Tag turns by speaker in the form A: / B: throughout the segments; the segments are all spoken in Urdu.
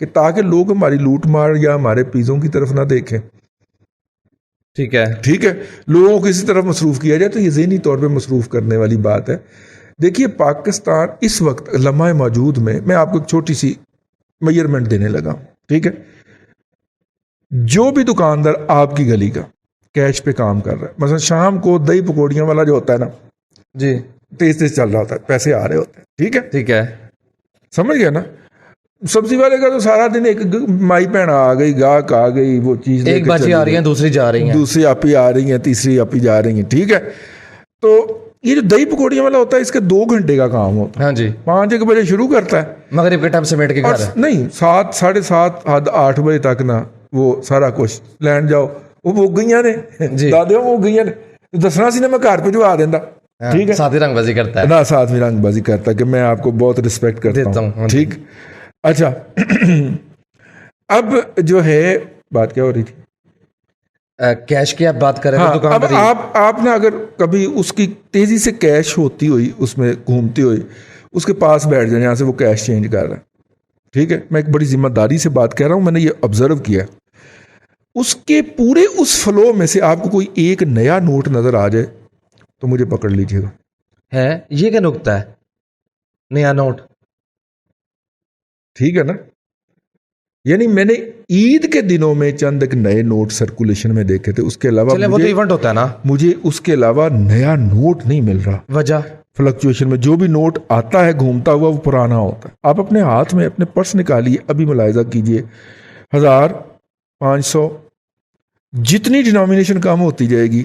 A: کہ تاکہ لوگ ہماری لوٹ مار یا ہمارے پیزوں کی طرف نہ دیکھیں.
B: ٹھیک ہے.
A: ٹھیک ہے, لوگوں کو کسی طرف مصروف کیا جائے. تو یہ ذہنی طور پہ مصروف کرنے والی بات ہے. دیکھیے پاکستان اس وقت لمحہ موجود میں آپ کو ایک چھوٹی سی میئرمنٹ دینے لگا ہوں. ٹھیک ہے, جو بھی دکاندار آپ کی گلی کا کیش پہ کام کر رہا ہے, مثلا شام کو دہی پکوڑیاں والا جو ہوتا ہے نا,
B: جی
A: تیز تیز چل رہا ہوتا ہے, پیسے آ رہے ہوتے ہیں. ٹھیک ہے,
B: ٹھیک ہے.
A: سمجھ گیا نا. سبزی والے کا تو سارا دن ایک مائی بہن آ گئی, گاہک آ گئی, وہ چیز
B: ایک باجی آ رہی ہیں, دوسری جا رہی ہیں,
A: دوسری آپی آ رہی ہیں, تیسری آپی جا رہی ہیں. ٹھیک ہے, تو یہ جو دہی پکوڑیاں والا ہوتا ہے اس کے 2 گھنٹے کا کام ہوتا ہے.
B: ہاں جی,
A: 5-1 بجے شروع کرتا ہے,
B: مغرب کے ٹائم سمیٹ کے
A: اور
B: گھر ہے.
A: نہیں 7 7:30 حد 8 بجے تک نا وہ سارا کچھ لین جاؤ, وہ گئیاں نے
B: جی.
A: دادیوں وہ گئیاں نے, دسنا سی نا میں گھر پہنچوا دینا. ٹھیک ہے,
B: ساتھ ہی رنگ بازی کرتا ہے
A: نہ ساتھ میں رنگ بازی کرتا ہے کہ میں آپ کو بہت رسپیکٹ کرتا ہوں. ٹھیک, اچھا اب جو ہے بات کیا ہو رہی تھی؟
B: کیش کی آپ بات کر رہے
A: ہاں,
B: ہیں.
A: اب آپ نے اگر کبھی اس کی تیزی سے کیش ہوتی ہوئی اس میں گھومتی ہوئی اس کے پاس بیٹھ جائیں یہاں سے وہ کیش چینج کر رہا ہے. ٹھیک ہے, میں ایک بڑی ذمہ داری سے بات کر رہا ہوں, میں نے یہ آبزرو کیا. اس کے پورے اس فلو میں سے آپ کو کوئی ایک نیا نوٹ نظر آ جائے تو مجھے پکڑ لیجیے گا.
B: ہے یہ کیا نکتہ ہے, نیا نوٹ.
A: ٹھیک ہے نا, یعنی میں نے عید کے دنوں میں چند ایک نئے نوٹ سرکولیشن میں دیکھے تھے, اس کے علاوہ
B: چلے وہ تو ایونٹ ہوتا ہے نا,
A: مجھے اس کے علاوہ نیا نوٹ نہیں مل رہا.
B: وجہ
A: فلکچویشن میں جو بھی نوٹ آتا ہے گھومتا ہوا وہ پرانا ہوتا ہے. آپ اپنے ہاتھ میں اپنے پرس نکالیے, ابھی ملاحظہ کیجئے 1000 500 جتنی ڈینومینیشن کم ہوتی جائے گی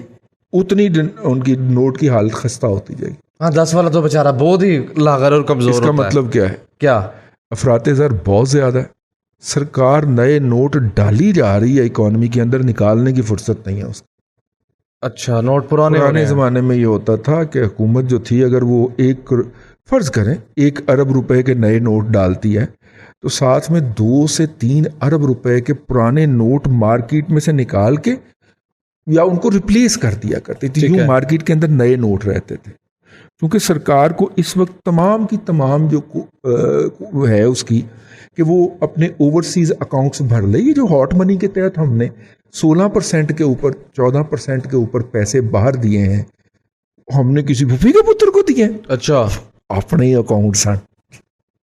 A: اتنی ان کی نوٹ کی حالت خستہ ہوتی جائے گی.
B: ہاں 10 والا تو بیچارہ بہت ہی لاغر اور کمزور
A: اس کا
B: ہوتا ہے.
A: مطلب کیا ہے؟
B: کیا
A: افراط زر بہت زیادہ ہے. سرکار نئے نوٹ ڈالی جا رہی ہے اکانومی کے اندر, نکالنے کی فرصت نہیں ہے اس.
B: اچھا, نوٹ پرانے
A: زمانے میں یہ ہوتا تھا کہ حکومت جو تھی اگر وہ فرض کریں 1 ارب روپے کے نئے نوٹ ڈالتی ہے تو ساتھ میں 2 سے 3 ارب روپے کے پرانے نوٹ مارکیٹ میں سے نکال کے یا ان کو ریپلیس کر دیا کرتے تھے. یوں مارکیٹ کے اندر نئے نوٹ رہتے تھے, کیونکہ سرکار کو اس وقت تمام کی تمام جو ہے اس کی کہ وہ اپنے اوورسیز اکاؤنٹس بھر لے. یہ جو ہاٹ منی کے تحت ہم نے 16% کے اوپر 14% کے اوپر پیسے باہر دیے ہیں, ہم نے کسی بھوپی کے پتر کو دیے.
B: اچھا,
A: اپنے ہی اکاؤنٹ سے.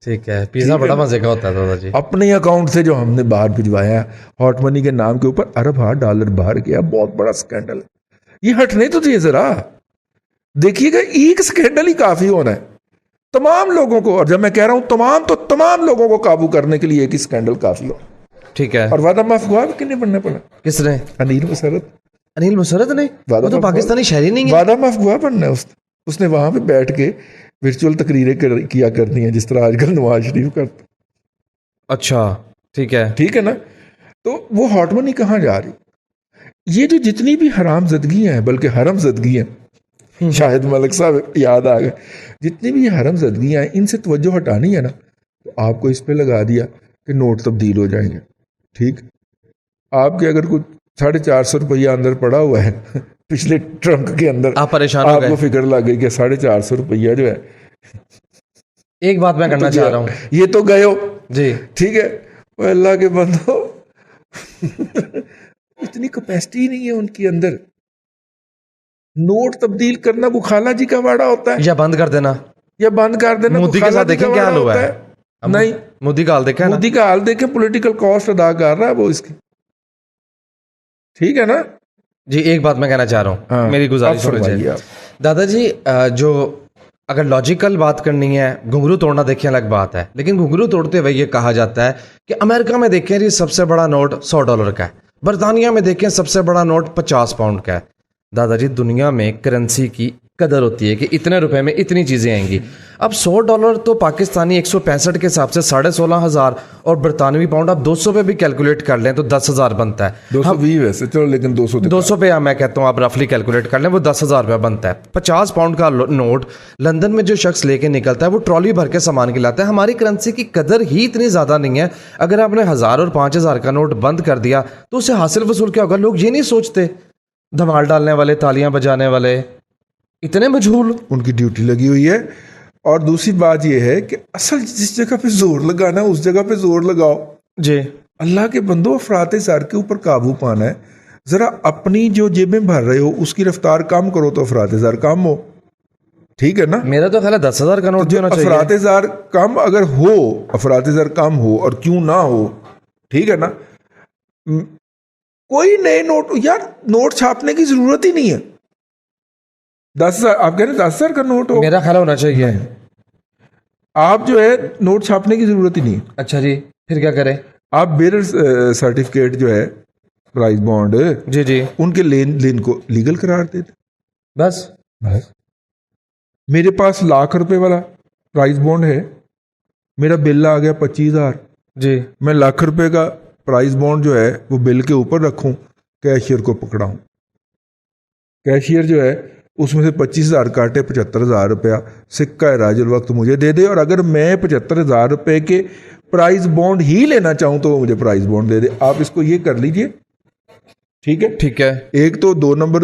B: ٹھیک ہے, پیزا بڑا مزے کا ہوتا ہے دادا جی.
A: اپنے اکاؤنٹ سے جو ہم نے باہر بھجوایا ہاٹ منی کے نام کے اوپر ارب $1 باہر گیا. بہت بڑا سکینڈل ہے. یہ ہٹنے تو دیے ذرا, دیکھیے گا ایک سکینڈل ہی کافی ہونا ہے تمام لوگوں کو, اور جب میں کہہ رہا ہوں تمام تو تمام لوگوں کو قابو کرنے کے لیے ایک ہی سکینڈل کافی ہو.
B: ٹھیک ہے,
A: اور وعدہ معاف ہوا کتنے بننا پڑا؟
B: کس نے؟
A: انیل مسرت.
B: انیل مسرت نے؟ وہ تو پاکستانی شہری نہیں ہے.
A: وعدہ معاف ہوا بننا ہے اس نے وہاں پہ بیٹھ کے ورچوئل تقریریں کیا کرنی ہیں جس طرح آج کل نواز شریف کرتا.
B: اچھا ٹھیک ہے,
A: ٹھیک ہے نا. تو وہ ہاٹ منی کہاں جا رہی؟ یہ جو جتنی بھی حرام زدگیاں ہیں, بلکہ حرم زدگیاں, شاہد ملک صاحب یاد آ گئے, جتنی بھی یہ حرم زدگیاں ہیں ان سے توجہ ہٹانی ہے نا, تو آپ کو اس پہ لگا دیا کہ نوٹ تبدیل ہو جائیں گے. ٹھیک, آپ کے اگر کچھ 450 روپیہ اندر پڑا ہوا ہے پچھلے ٹرنک کے اندر,
B: آپ پریشان ہو
A: آپ
B: گئے,
A: کو فکر لگ گئی کہ 450 روپیہ جو ہے.
B: ایک بات میں کرنا چاہ رہا ہوں,
A: یہ تو گئے ہو
B: جی
A: ٹھیک ہے, وہ اللہ کے بندو اتنی کیپیسٹی نہیں ہے ان کے اندر. نوٹ تبدیل کرنا وہ خالہ جی کا واڑا ہوتا ہے,
B: یا بند کر دینا,
A: یا بند کر دینا.
B: مودی کے ساتھ دیکھیں کیا حال ہوا ہے.
A: نہیں,
B: مودی کا حال دیکھا,
A: مودی کا حال دیکھیں, پولیٹیکل کاسٹ ادا کر رہا ہے وہ اس کی. ٹھیک ہے نا
B: جی. ایک بات میں کہنا چاہ رہا ہوں, میری گزارش سنیے دادا جی. جو اگر لاجیکل بات کرنی ہے, گھنگرو توڑنا دیکھیں الگ بات ہے, لیکن گھنگرو توڑتے ہوئے یہ کہا جاتا ہے کہ امریکہ میں دیکھیں جی سب سے بڑا نوٹ $100 کا ہے, برطانیہ میں دیکھیں سب سے بڑا نوٹ 50 پاؤنڈ کا ہے. دادا جی دنیا میں کرنسی کی قدر ہوتی ہے کہ اتنے روپے میں اتنی چیزیں آئیں گی. اب $100 تو پاکستانی 165 کے حساب سے 16,500, اور برطانوی پاؤنڈ آپ 200 پہ بھی کیلکولیٹ کر لیں تو 10,000 بنتا ہے.
A: 220 ویسے چلو, لیکن
B: 200 پہ میں کہتا ہوں آپ رفلی کیلکولیٹ کر لیں, وہ 10,000 روپے بنتا ہے. 50 پاؤنڈ کا نوٹ لندن میں جو شخص لے کے نکلتا ہے وہ ٹرالی بھر کے سامان کے لاتا ہے. ہماری کرنسی کی قدر ہی اتنی زیادہ نہیں ہے. اگر آپ نے 1,000 اور 5,000 کا نوٹ بند کر دیا تو اسے حاصل وصول کیا ہوگا؟ لوگ یہ نہیں سوچتے. دھمال ڈالنے والے, تالیاں بجانے والے اتنے مجہول,
A: ان کی ڈیوٹی لگی ہوئی ہے. اور دوسری بات یہ ہے کہ اصل جس جگہ پہ زور لگانا اس جگہ پہ زور لگاؤ.
B: جی
A: اللہ کے بندو افراط زر کے اوپر قابو پانا ہے. ذرا اپنی جو جیبیں بھر رہے ہو اس کی رفتار کم کرو تو افراط زر کم ہو. ٹھیک ہے نا.
B: میرا تو خیال ہے 10,000 کا نوٹ بھی ہونا چاہیے.
A: افراط زر کم اگر ہو، افراط زر کم ہو اور کیوں نہ ہو، ٹھیک ہے نا، کوئی نئے نوٹ، یار نوٹ چھاپنے کی ضرورت ہی نہیں ہے. 10,000 آپ کہہ رہے ہیں 10,000 کا نوٹ ہو،
B: میرا خیال ہونا چاہیے.
A: آپ جو ہے نوٹ چھاپنے کی ضرورت ہی نہیں ہے.
B: اچھا جی، پھر کیا کریں؟
A: آپ بیرر سرٹیفکیٹ جو ہے، پرائز بانڈ،
B: جی جی
A: ان کے لین کو لیگل قرار دیتے.
B: بس.
A: میرے پاس ₹1,00,000 والا پرائز بانڈ ہے، میرا بل آ گیا 25,000.
B: جی
A: میں ₹1,00,000 کا پرائز بانڈ جو ہے وہ بل کے اوپر رکھوں، کیشیئر کو پکڑاؤں، کیشیئر جو ہے اس میں سے 25,000 کاٹے، ₹75,000 سکہ راج الوقت مجھے دے دے. اور اگر میں ₹75,000 کے پرائز بانڈ ہی لینا چاہوں تو وہ مجھے پرائز بانڈ دے دے. آپ اس کو یہ کر لیجئے. ٹھیک ہے.
B: ٹھیک ہے.
A: ایک تو 2 نمبر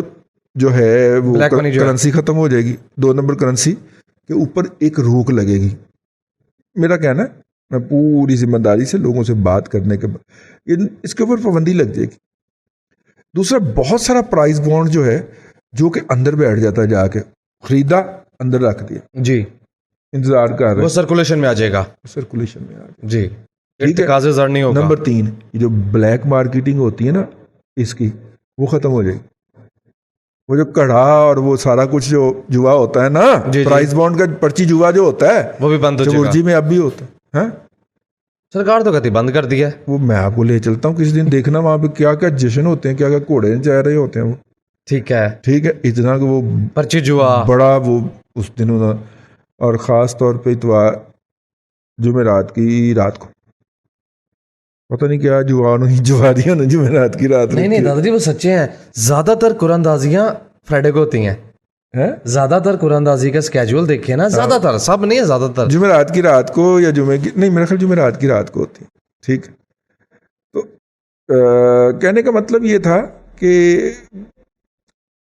A: جو ہے وہ
B: Black money جو ہے.
A: کرنسی ختم ہو جائے گی. 2 نمبر کرنسی کے اوپر ایک روک لگے گی. میرا کہنا ہے میں پوری ذمہ داری سے لوگوں سے بات کرنے کے بعد اس کے اوپر پابندی لگ جائے گی. دوسرا، بہت سارا پرائز بانڈ جو ہے جو کہ اندر بیٹھ جاتا ہے، جا کے خریدا اندر رکھ دیا،
B: جی
A: انتظار کر رہے،
B: وہ سرکولیشن میں آ جائے گا.
A: سرکولیشن میں آ جائے.
B: جی
A: ٹھیک ہے.
B: ارتکاز زر نہیں ہوگا.
A: نمبر 3، یہ جو بلیک مارکیٹنگ ہوتی ہے نا اس کی، وہ ختم ہو جائے گی. وہ جو کڑھا اور وہ سارا کچھ جو جوا ہوتا ہے نا، پرائز بانڈ کا پرچی جوا جو ہوتا ہے
B: وہ بھی بند ہو جائے گا.
A: چورجی میں اب بھی ہوتا ہے.
B: سرکار تو کہتی بند کر دیا.
A: وہ میں آپ کو لے چلتا ہوں کسی دن، دیکھنا وہاں پہ کیا کیا جشن ہوتے ہیں، کیا کیا گھوڑے چل رہے ہوتے ہیں. وہ
B: ٹھیک ہے.
A: ٹھیک ہے. اتنا کہ وہ
B: پرچی جوا
A: بڑا وہ اس دنوں کا. اور خاص طور پہ اتوار جمعرات کی رات کو پتہ نہیں کیا جواری ہونا جمعرات کی رات.
B: نہیں دادا جی وہ سچے ہیں. زیادہ تر قرآن اندازیاں فرائیڈے کو ہوتی ہیں. زیادہ تر قرآن اندازی کا اسکیجول دیکھیں نا، زیادہ تر، سب نہیں ہے، زیادہ تر
A: جمعرات کی رات کو یا جمعے کی، نہیں میرا خیال جمعرات کی رات کو ہوتی ہے. ٹھیک. تو کہنے کا مطلب یہ تھا کہ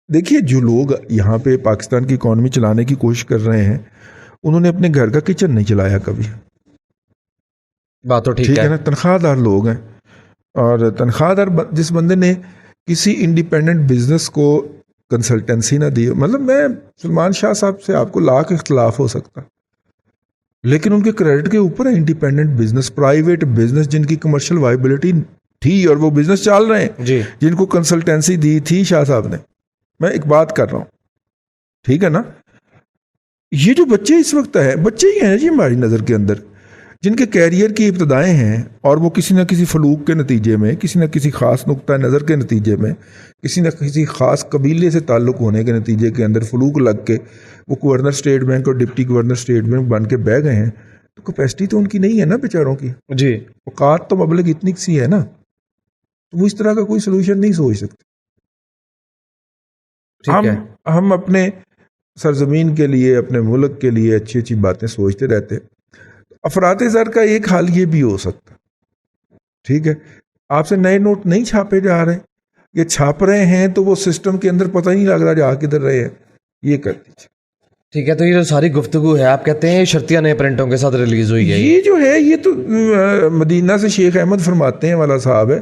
A: دیکھیے جو لوگ یہاں پہ پاکستان کی اکانومی چلانے کی کوشش کر رہے ہیں انہوں نے اپنے گھر کا کچن نہیں چلایا کبھی.
B: بات تو ٹھیک ہے
A: نا. تنخواہ دار لوگ ہیں، اور تنخواہ دار جس بندے نے کسی انڈیپینڈنٹ بزنس کو کنسلٹنسی نہ دی، مطلب میں سلمان شاہ صاحب سے آپ کو لاکھ اختلاف ہو سکتا، لیکن ان کے کریڈٹ کے اوپر ہے انڈیپینڈنٹ بزنس، پرائیویٹ بزنس جن کی کمرشل وائبلٹی تھی اور وہ بزنس چل رہے ہیں
B: جی،
A: جن کو کنسلٹنسی دی تھی شاہ صاحب نے. میں ایک بات کر رہا ہوں، ٹھیک ہے نا. یہ جو بچے اس وقت ہیں، بچے ہی ہیں جی ہماری نظر کے اندر، جن کے کیریئر کی ابتدائیں ہیں اور وہ کسی نہ کسی فلوک کے نتیجے میں، کسی نہ کسی خاص نقطہ نظر کے نتیجے میں، کسی نہ کسی خاص قبیلے سے تعلق ہونے کے نتیجے کے اندر فلوک لگ کے وہ گورنر اسٹیٹ بینک اور ڈپٹی گورنر اسٹیٹ بینک بن کے بہ گئے ہیں. تو کیپیسٹی تو ان کی نہیں ہے نا بیچاروں کی.
B: جی
A: اوقات تو مبلغ اتنی سی ہے نا، تو وہ اس طرح کا کوئی سلوشن نہیں سوچ سکتے. ہم اپنے سرزمین کے لیے، اپنے ملک کے لیے اچھی اچھی باتیں سوچتے رہتے. افراط زر کا ایک حال یہ بھی ہو سکتا، ٹھیک ہے، آپ سے نئے نوٹ نہیں چھاپے جا رہے، یہ چھاپ رہے ہیں تو وہ سسٹم کے اندر پتہ نہیں لگ رہا جا کدھر رہے ہیں. یہ کر دیجیے.
B: ٹھیک ہے. تو یہ جو ساری گفتگو ہے آپ کہتے ہیں شرطیہ نئے پرنٹوں کے ساتھ ریلیز ہوئی ہے،
A: یہ جو ہے یہ تو مدینہ سے شیخ احمد فرماتے ہیں والا صاحب ہے.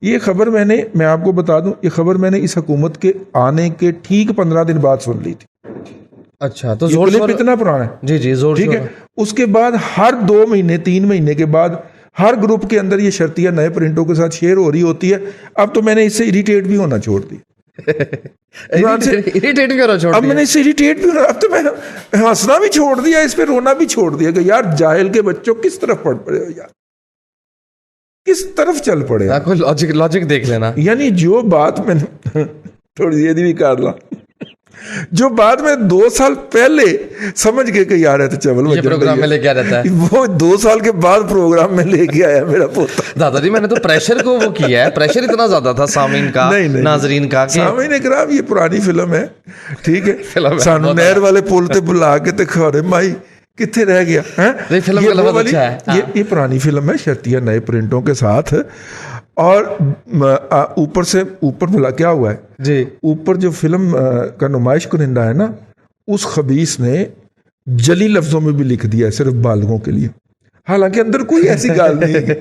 A: یہ خبر میں آپ کو بتا دوں، یہ خبر میں نے اس حکومت کے آنے کے ٹھیک 15 دن بعد سن لی تھی.
B: اچھا، تو زور شور
A: اتنا پرانا ہے.
B: جی جی زور،
A: ٹھیک ہے. اس کے بعد ہر 2 مہینے 3 مہینے کے بعد ہر گروپ کے اندر یہ شرطیہ نئے پرنٹوں کے ساتھ شیئر ہو رہی ہوتی ہے. اب تو میں نے اس سے اریٹیٹ بھی ہونا چھوڑ دی. اب میں نے اس سے اریٹیٹ بھی ہونا، اب تو میں ہنسنا بھی چھوڑ دیا، اس پہ رونا بھی چھوڑ دیا کہ یار جاہل کے بچوں کس طرف پڑ پڑے ہو یار، کس طرف چل پڑے.
B: لاجک دیکھ لینا.
A: یعنی جو بات میں نے تھوڑی یہ بھی کر لا، جو بات میں 2 سال پہلے سمجھ کے کہ یار ہے تو چول
B: پروگرام میں لے کے آ رہتا ہے،
A: وہ 2 سال کے بعد پروگرام میں لے کے آیا میرا پوتا.
B: دادا جی میں نے تو پریشر کو وہ کیا ہے، پریشر اتنا زیادہ تھا سامعین کا، ناظرین کا.
A: سامعین اکرام یہ پرانی فلم ہے، ٹھیک ہے، سانو نہر والے پل تے بلا کے تے کھورے مائی کتنے رہ گیا. یہ پرانی فلم ہے شرطیہ نئے پرنٹوں کے ساتھ. اور اوپر سے اوپر ملا کیا ہوا ہے
B: جی،
A: اوپر جو فلم کا نمائش کنندہ ہے نا، اس خبیث نے جلی لفظوں میں بھی لکھ دیا ہے صرف بالغوں کے لیے، حالانکہ اندر کوئی ایسی گال نہیں ہے.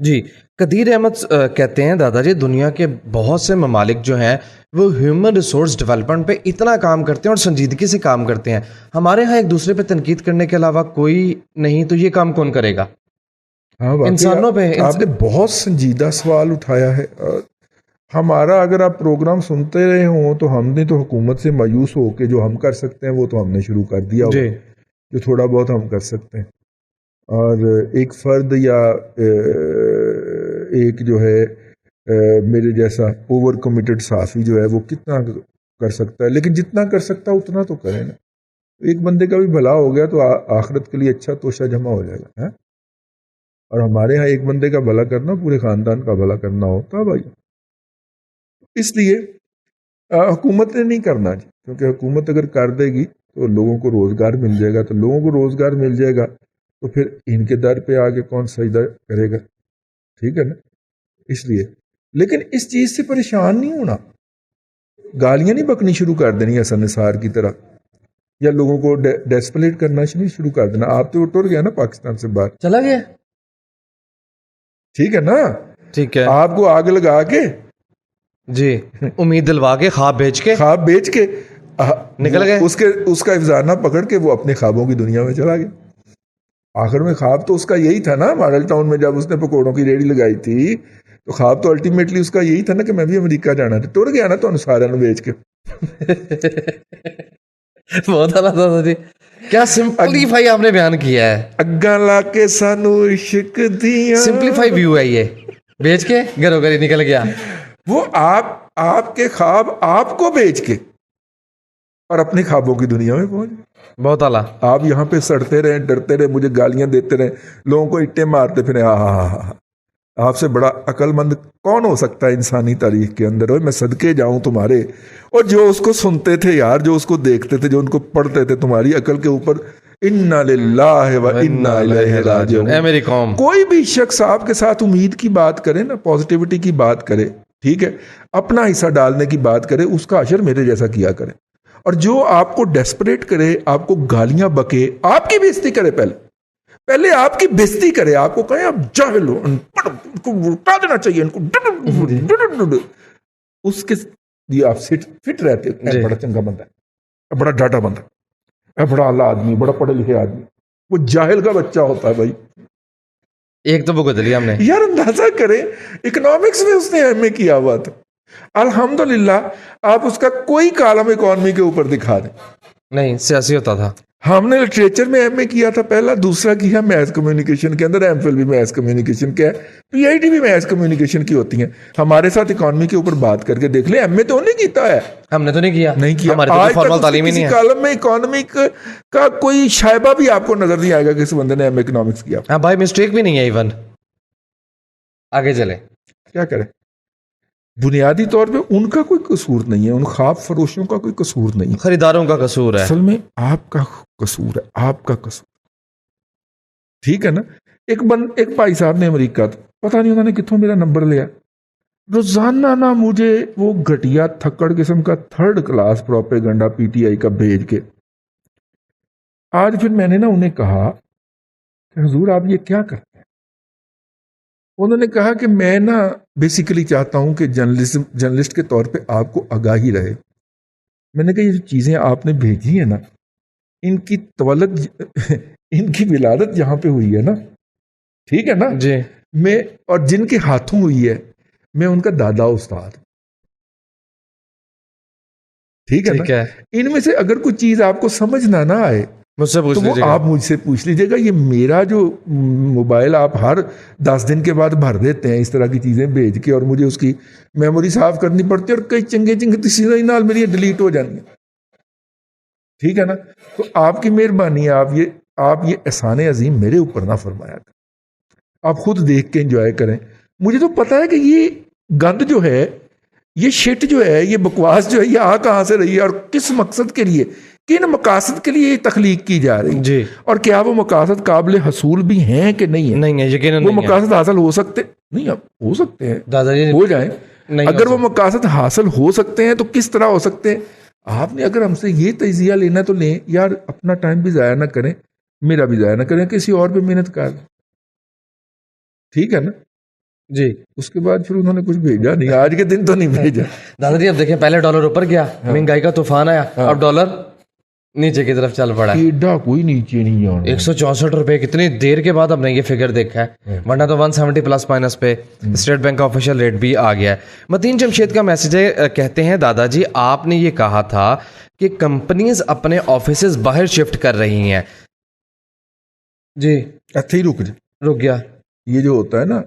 B: جی قدیر احمد کہتے ہیں دادا جی دنیا کے بہت سے ممالک جو ہیں وہ ہیومن ریسورس ڈیولپمنٹ پہ اتنا کام کرتے ہیں اور سنجیدگی سے کام کرتے ہیں، ہمارے ہاں ایک دوسرے پہ تنقید کرنے کے علاوہ کوئی نہیں، تو یہ کام کون کرے گا؟
A: ہاں واقعی
B: انسانوں پہ
A: آپ نے بہت سنجیدہ سوال اٹھایا ہے. ہمارا اگر آپ پروگرام سنتے رہے ہوں تو ہم نے تو حکومت سے مایوس ہو کے جو ہم کر سکتے ہیں وہ تو ہم نے شروع کر دیا ہو،
B: جی
A: جو تھوڑا بہت ہم کر سکتے ہیں. اور ایک فرد یا ایک جو ہے میرے جیسا اوور کمیٹڈ صحافی جو ہے وہ کتنا کر سکتا ہے، لیکن جتنا کر سکتا ہے اتنا تو کرے نا. ایک بندے کا بھی بھلا ہو گیا تو آخرت کے لیے اچھا توشہ جمع ہو جائے گا. اور ہمارے ہاں ایک بندے کا بھلا کرنا پورے خاندان کا بھلا کرنا ہوتا بھائی. اس لیے حکومت نے نہیں کرنا جی، کیونکہ حکومت اگر کر دے گی تو لوگوں کو روزگار مل جائے گا، تو لوگوں کو روزگار مل جائے گا تو پھر ان کے در پہ آگے کون سجدہ کرے گا؟ ٹھیک ہے نا. اس لیے لیکن اس چیز سے پریشان نہیں ہونا، گالیاں نہیں بکنی شروع کر دینی حسن نثار کی طرح، یا لوگوں کو ڈیسپلیٹ کرنا شروع کر دینا. آپ تو ٹر گیا نا پاکستان سے باہر،
B: چلا گیا.
A: ٹھیک ہے نا.
B: ٹھیک ہے
A: آپ کو آگ لگا کے
B: جی، امید دلوا کے خواب بیچ کے
A: خواب بیچ کے
B: نکل گئے.
A: اس کا افزانہ پکڑ کے وہ اپنے خوابوں کی دنیا میں چلا گیا. آخر میں خواب تو اس کا یہی تھا نا، ماڈل ٹاؤن میں جب اس نے پکوڑوں کی ریڑھی لگائی تھی تو خواب تو الٹیمیٹلی اس کا یہی تھا نا کہ میں بھی امریکہ جانا تھا. ٹر گیا نا تو سارا بیچ کے.
B: بہت اعلیٰ دادا جی، کیا سمپلیفائی آپ نے بیان کیا ہے.
A: اگاں لا کے سانو عشق دیاں،
B: سمپلیفائی ویو ہے یہ، بیچ کے گھروں گھر نکل گیا.
A: وہ آپ کے خواب آپ کو بیچ کے اور اپنے خوابوں کی دنیا میں پہنچ گئے.
B: بہت اعلیٰ.
A: آپ یہاں پہ سڑتے رہیں، ڈرتے رہے، مجھے گالیاں دیتے رہے، لوگوں کو اٹے مارتے پھرے. آپ سے بڑا عقل مند کون ہو سکتا ہے انسانی تاریخ کے اندر؟ میں صدقے جاؤں تمہارے، اور جو اس کو سنتے تھے یار، جو اس کو دیکھتے تھے، جو ان کو پڑھتے تھے، تمہاری عقل کے اوپر انا للہ و انا الیہ راجعون.
B: اے میری قوم،
A: کوئی بھی شخص آپ کے ساتھ امید کی بات کرے نا، پازیٹیوٹی کی بات کرے، ٹھیک ہے، اپنا حصہ ڈالنے کی بات کرے، اس کا اشر میرے جیسا کیا کرے. اور جو آپ کو ڈیسپریٹ کرے، آپ کو گالیاں بکے، آپ کی بےزتی کرے، پہلے آپ کی بےزتی کرے، آپ کو کہیں آپ جاہل ہو، ان کو اٹھا دینا چاہیے، ان کو اس کے لیے آپ فٹ رہتے ہیں. بڑا چنگا بندہ ہے، بڑا ڈاٹا بندہ ہے، بڑا اعلیٰ آدمی، بڑا پڑھے لکھے آدمی. وہ جاہل کا بچہ ہوتا ہے بھائی.
B: ایک تو بگد لیا ہم نے.
A: یار اندازہ کریں، اکنامکس میں اس نے ایم اے کیا ہوا تھا. الحمدللہ آپ اس کا کوئی کالم اکانومی کے اوپر دکھا دیں.
B: نہیں، سیاسی ہوتا تھا.
A: ہم نے لٹریچر میں ایم اے کیا تھا پہلا، دوسرا کیا میس کمیونیکیشن کے اندر، ایم فل بھی میس کمیونیکیشن کا ہے، پی آئی ڈی بھی میس کمیونیکیشن کی ہوتی ہیں. ہمارے ساتھ اکانومی کے اوپر بات کر کے دیکھ لیں، ایم اے تو نہیں کیتا ہے،
B: ہم نے تو نہیں کیا. ہمارے
A: آج
B: تو فارمل
A: تک
B: تعلیم ہی
A: کسی
B: نہیں ہے.
A: کالم میں اکانومی کا کوئی شائبہ بھی آپ کو نظر نہیں آئے گا کہ اس بندے نے ایم اے اکنامکس کیا.
B: ہاں بھائی، مسٹیک بھی نہیں ہے ایون. آگے چلے.
A: کیا کریں؟ بنیادی طور پہ ان کا کوئی قصور نہیں ہے، ان خواب فروشوں کا کوئی قصور نہیں ہے،
B: خریداروں کا قصور ہے.
A: اصل میں آپ کا قصور ہے، آپ کا قصور. ٹھیک ہے نا. ایک بھائی صاحب نے امریکہ، پتہ نہیں انہوں نے کتوں میرا نمبر لیا، روزانہ نا مجھے وہ گھٹیا تھکڑ قسم کا 3rd class propaganda P T I کا بھیج کے. آج پھر میں نے نا انہیں کہا کہ حضور آپ یہ کیا کرتے ہیں؟ انہوں نے کہا کہ میں نا بیسیکلی چاہتا ہوں کہ جرنلسٹ کے طور پہ آپ کو آگاہی رہے. میں نے کہا یہ جو چیزیں آپ نے بھیجی ہیں نا، ان کی ان کی ولادت جہاں پہ ہوئی ہے نا، ٹھیک ہے نا،
B: جی،
A: میں اور جن کے ہاتھوں ہوئی ہے، میں ان کا دادا استاد. ٹھیک ہے نا. ان میں سے اگر کوئی چیز آپ کو سمجھ نہ آئے
B: مجھ سے پوچھ
A: تو وہ
B: لیجیے گا.
A: آپ مجھ سے پوچھ لیجیے گا. یہ میرا جو موبائل آپ ہر 10 دن کے بعد بھر دیتے ہیں اس طرح کی چیزیں بھیج کے، اور مجھے اس کی میموری صاف کرنی پڑتی ہے، اور کئی چنگے چیزیں نال میری ڈیلیٹ ہو جانی ہیں. ٹھیک ہے نا. تو آپ کی مہربانی ہے، آپ یہ احسان عظیم میرے اوپر نہ فرمایا کریں. آپ خود دیکھ کے انجوائے کریں. مجھے تو پتا ہے کہ یہ گند جو ہے، یہ شٹ جو ہے، یہ بکواس جو ہے، یہ کہاں سے رہی ہے اور کس مقصد کے لیے، کن مقاصد کے لیے یہ تخلیق کی جا رہی ہے،
B: جی،
A: اور کیا وہ مقاصد قابل حصول بھی ہیں کہ نہیں ہیں؟
B: نہیں ہے، یقیناً
A: وہ
B: نہیں ہے.
A: مقاصد حاصل ہو سکتے نہیں، اب ہو سکتے ہیں،
B: دادا جی
A: ہو جائیں.
B: نہیں
A: اگر
B: ہو
A: وہ مقاصد حاصل ہو سکتے ہیں تو کس طرح ہو سکتے ہیں؟ آپ نے اگر ہم سے یہ تجزیہ لینا تو لیں یار، اپنا ٹائم بھی ضائع نہ کریں، میرا بھی ضائع نہ کریں، کسی اور پہ محنت کر. ٹھیک ہے نا.
B: جی.
A: اس کے بعد پھر انہوں نے کچھ بھیجا نہیں, آج کے دن تو نہیں بھیجا.
B: دادا جی اب دیکھیں پہلے ڈالر اوپر گیا, مہنگائی کا طوفان آیا, اب ڈالر نیچے کی طرف چل پڑا ہے.
A: ایڈا کوئی نیچے نہیں جانا.
B: 164 روپے کتنی دیر کے بعد ہم نے یہ فگر دیکھا ہے, ورنہ تو 170 پلس مائنس پہ اسٹیٹ بینک کا آفیشیل ریٹ بھی آ گیا ہے. متین جمشید کا میسج ہے, کہتے ہیں دادا جی آپ نے یہ کہا تھا کہ کمپنیز اپنے آفیسز باہر شفٹ کر رہی ہیں. جی
A: ایسے ہی رک
B: گیا.
A: یہ جو ہوتا ہے نا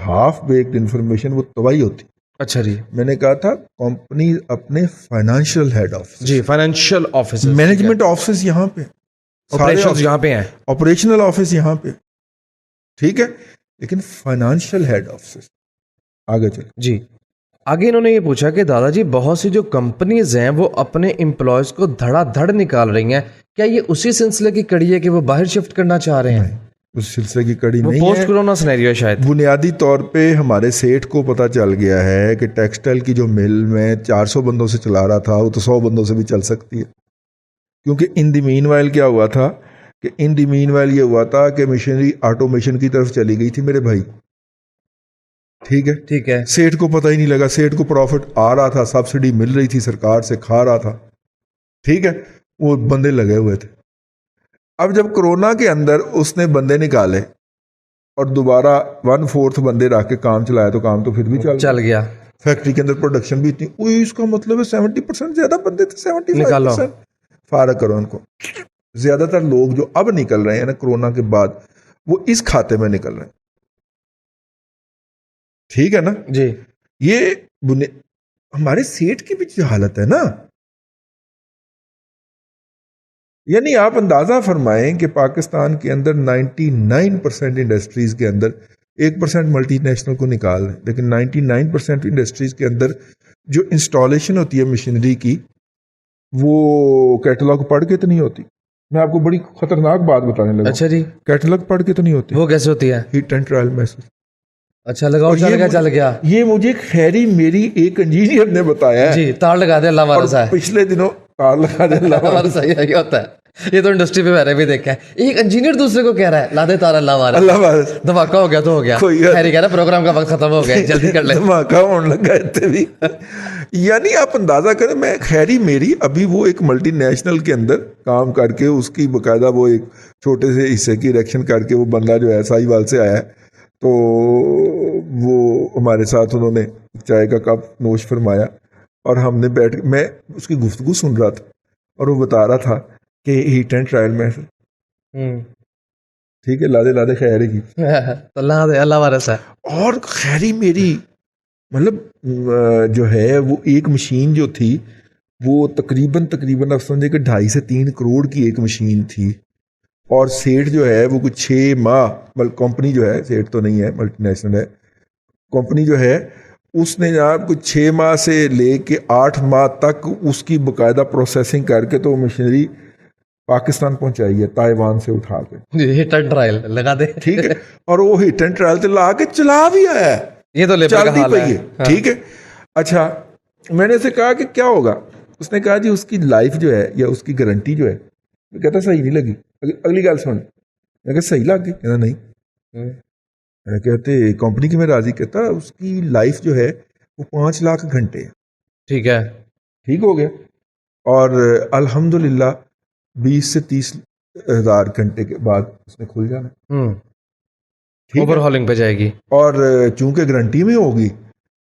A: ہاف بیکڈ انفارمیشن, وہ تباہی ہوتی.
B: اچھا جی,
A: میں نے کہا تھا کمپنی اپنے فائنانشیل ہیڈ آفس,
B: جی فائنینشیل آفس,
A: مینجمنٹ آفس یہاں پہ,
B: آپریشنز یہاں پہ ہیں,
A: آپریشنل آفس یہاں پہ, ٹھیک ہے, لیکن فائنانشیل ہیڈ آفس آگے چلے.
B: جی آگے انہوں نے یہ پوچھا کہ دادا جی بہت سی جو کمپنیز ہیں وہ اپنے امپلائیز کو دھڑا دھڑ نکال رہی ہیں, کیا یہ اسی سلسلے کی کڑی ہے کہ وہ باہر شفٹ کرنا چاہ رہے ہیں؟
A: اس سلسلے کی کڑی
B: وہ
A: نہیں
B: پوسٹ
A: ہے,
B: کرونا سینیریو ہے شاید.
A: بنیادی طور پہ ہمارے سیٹ کو پتہ چل گیا ہے کہ ٹیکسٹائل کی جو مل میں 400 بندوں سے چلا رہا تھا وہ تو 100 بندوں سے بھی چل سکتی ہے. کیونکہ ان دی مین وائل کیا ہوا تھا کہ ان دی مین وائل یہ ہوا تھا کہ مشینری آٹومیشن کی طرف چلی گئی تھی میرے بھائی, ٹھیک ہے,
B: ٹھیک ہے,
A: سیٹ کو پتہ ہی نہیں لگا, سیٹ کو پروفٹ آ رہا تھا, سبسڈی مل رہی تھی, سرکار سے کھا رہا تھا, ٹھیک ہے, وہ بندے لگے ہوئے تھے. اب جب کرونا کے اندر اس نے بندے نکالے اور دوبارہ 1/4 بندے رکھ کے کام چلایا تو کام تو پھر بھی
B: چل گیا.
A: فیکٹری کے اندر پروڈکشن بھی اتنی, اس کا مطلب ہے 70% زیادہ بندے تھے, 75% فارغ کرو ان کو. زیادہ تر لوگ جو اب نکل رہے ہیں نا کرونا کے بعد, وہ اس کھاتے میں نکل رہے ہیں, ٹھیک ہے نا
B: جی.
A: یہ ہمارے سیٹ کی بھی جو حالت ہے نا, یعنی آپ اندازہ فرمائیں کہ پاکستان کے اندر 99% انڈسٹریز کے اندر 1% ملٹی نیشنل کو نکال لیں, لیکن 99% انڈسٹریز کے اندر جو انسٹالیشن ہوتی ہے مشینری کی وہ کیٹلاگ پڑھ کے تو نہیں ہوتی. میں آپ کو بڑی خطرناک بات بتانے لگا.
B: اچھا جی,
A: کیٹلاگ پڑھ کے تو نہیں ہوتی.
B: وہ کیسے ہوتی ہے؟
A: Hit and trial message.
B: اچھا لگاؤ, چل گیا. یہ
A: مجھے خیری میری ایک انجینئر نے بتایا ہے.
B: جی, تار لگا دے اللہ وارث ہے.
A: پچھلے دنوں تار لگا دے اللہ وارث ہے,
B: یہ ہوتا ہے. یہ تو انڈسٹری پہ میں نے بھی دیکھا ہے, ایک انجینئر دوسرے کو کہہ رہا ہے لا دے تار اللہ وارث, دھماکہ ہو گیا تو ہو گیا. خیر کہہ رہا پروگرام کا وقت ختم ہو گیا, جلدی کر لیں.
A: دھماکہ ہونے لگا اتنے بھی. یعنی آپ اندازہ کریں, میں خیری میری ابھی وہ ایک ملٹی نیشنل کے اندر کام کر کے اس کی باقاعدہ وہ ایک چھوٹے سے حصے کی الیکشن کر کے وہ بندہ جو ہے سائی وال سے آیا ہے, تو وہ ہمارے ساتھ انہوں نے چائے کا کپ نوش فرمایا اور ہم نے بیٹھ کے, میں اس کی گفتگو سن رہا تھا اور وہ بتا رہا تھا کہ ہیٹ اینڈ ٹرائل میں ٹھیک ہے, لادے خیری کی
B: اللہ وارث ہے. اور
A: خیری میری مطلب جو ہے وہ ایک مشین جو تھی وہ تقریباً آپ سمجھے کہ 2.5 سے 3 کروڑ کی ایک مشین تھی, اور سیٹ جو ہے وہ کچھ 6 ماہ, کمپنی جو ہے, سیٹ تو نہیں ہے ملٹی نیشنل ہے, کمپنی جو ہے اس نے جناب کچھ 6 ماہ سے لے کے 8 ماہ تک اس کی باقاعدہ پروسیسنگ کر کے تو مشینری پاکستان پہنچائی ہے تائیوان سے اٹھا کے.
B: ہٹ اینڈ ٹرائل لگا دے,
A: ٹھیک ہے, اور وہ ہٹ اینڈ ٹرائل سے لا کے چلا بھی آیا ہے,
B: یہ تو
A: چلتی پئی ہے, ٹھیک ہے. اچھا میں نے اسے کہا کہ کیا ہوگا, اس نے کہا جی اس کی لائف جو ہے یا اس کی گارنٹی جو ہے, میں کہتا صحیح نہیں لگی, اگلی گل سن, میں کہا صحیح لگ گئی, کہنا نہیں, میں کہتے کمپنی کی میں راضی, کہتا اس کی لائف جو ہے وہ 5 لاکھ گھنٹے ہے.
B: ٹھیک ہے,
A: ٹھیک ہو گیا, اور الحمدللہ 20 سے 30 ہزار گھنٹے کے بعد اس نے کھل جانا,
B: اوور ہالنگ پہ جائے گی,
A: اور چونکہ گارنٹی میں ہوگی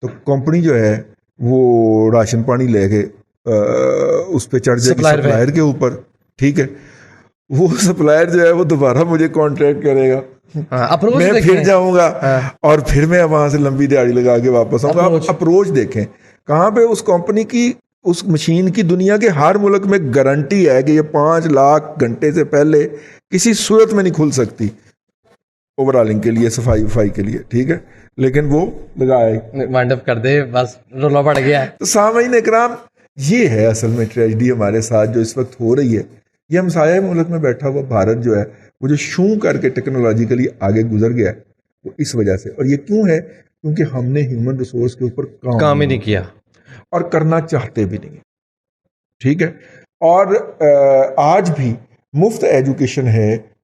A: تو کمپنی جو ہے وہ راشن پانی لے کے اس پہ چڑھ جائے گی سپلائر کے اوپر, ٹھیک ہے. وہ سپلائر جو ہے وہ دوبارہ مجھے کانٹریکٹ کرے گا, میں پھر جاؤں گا اور پھر میں وہاں سے لمبی دیہڑی لگا کے واپس آؤں گا. آپ اپروچ دیکھیں کہاں پہ اس کمپنی کی, اس مشین کی دنیا کے ہر ملک میں گارنٹی ہے کہ یہ 5 لاکھ گھنٹے سے پہلے کسی صورت میں نہیں کھل سکتی اوور آلنگ کے لیے, صفائی کے لیے, ٹھیک ہے, لیکن وہ لگائے
B: وائنڈ اپ کر دے, بس رولا پڑ گیا.
A: تو سامعین اکرام, یہ ہے اصل میں ٹریجڈی ہمارے ساتھ جو اس وقت ہو رہی ہے. یہ ہمسایہ ملک میں بیٹھا ہوا بھارت جو ہے وہ جو شوں کر کے ٹیکنالوجیکلی آگے گزر گیا ہے وہ اس وجہ سے, اور یہ کیوں ہے, کیونکہ ہم نے ہیومن ریسورس کے اوپر
B: کام ہی نہیں کیا
A: اور کرنا چاہتے بھی نہیں, ٹھیک ہے. اور آج بھی مفت ایجوکیشن ہے,